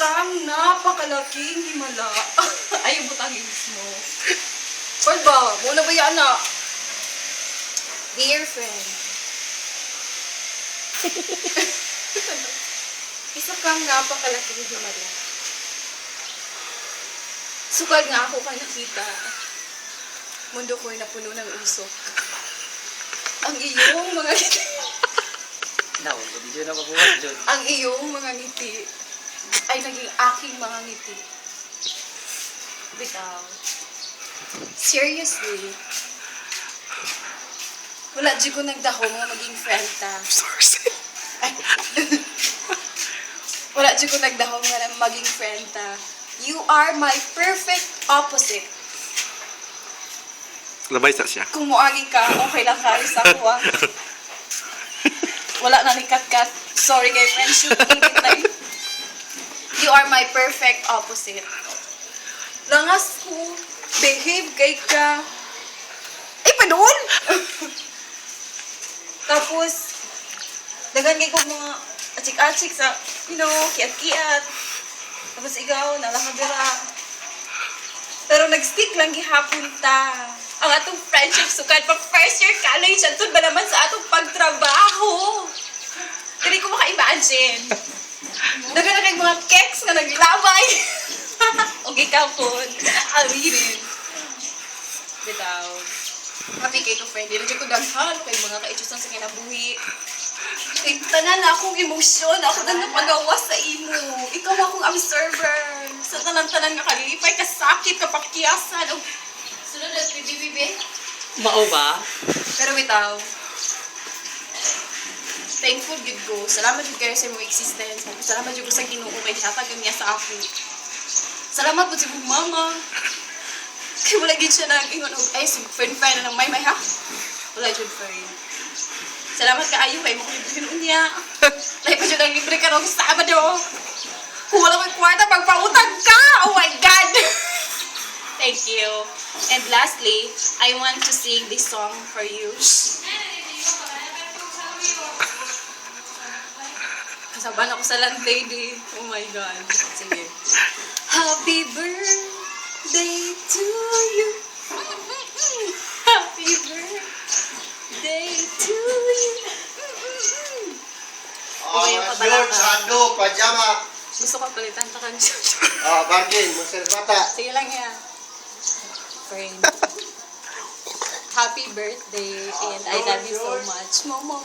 kang napakalaking himala. Ay, butangin mo. Well ba? Muna ba yan na? Dear friend. Isa kang napakalaking himala. Sukal nga ako ka nakita. Mundo ko'y napuno ng usok. Ang iyong mga ngiti. No, hindi dyan na mabuhat dyan. Ang iyong mga ngiti ay naging aking mga ngiti. Bitaw. Seriously. Wala di ko nagdahom nga maging friend ta. Ay. Wala di ko nagdahom nga maging friend ta. You are my perfect opposite. Labay sa siya. Kung muagi ka, okay lang ka sa ako ah. Wala na ni kat-kat. Sorry kay friendship. You are my perfect opposite. Langas ko. Behave kay ka. Ay, padol! Tapos, dagan kay ko mga achik-achik sa, kiat-kiat. Tapos ikaw, nalakabira. Pero nag-stick lang gihapon ta. Ang atong friendship sukat pa first year college antod ba naman sa atong pagtrabaho. Dili ko maka-imagine. Dagan na kay mga keks nga naglabay. Okay ka po. Alinin. Bitaw. Happy kay ko friend. Dili ko daghan kay mga kaitsusan sa kinabuhi. Kay tanan na akong emosyon. Ako na napagawas sa imo. Ikaw akong observer. Sa tanan-tanan nga kalipay, kasakit, kapakyasan. Sunod na bibi. Mao ba? Pero bitaw, thankful good ko. Salamat good kayo sa imong existence. Salamat good ko sa Ginoo kay hatag niya sa ako. Salamat po sa imong mama. Kaya wala gid siya nag-ingon og ay friend na ng may ha. Wala jud friend. Salamat kaayo kay mo kung niya. Dahil pa jud ang libre ka rong Sabado. Kung wala ko'y kwarta pagpautang ka. Oh my God. Thank you. And lastly, I want to sing this song for you. Kasabahan ako sa landlady. Oh my God. Sige. Happy birthday to you. Happy birthday to you. Shorts, hando, pajama. Gusto ko palitan ta kan siya. Bargain, maservata. Sige lang yan. Friend. Happy birthday and I love you so much. Mama.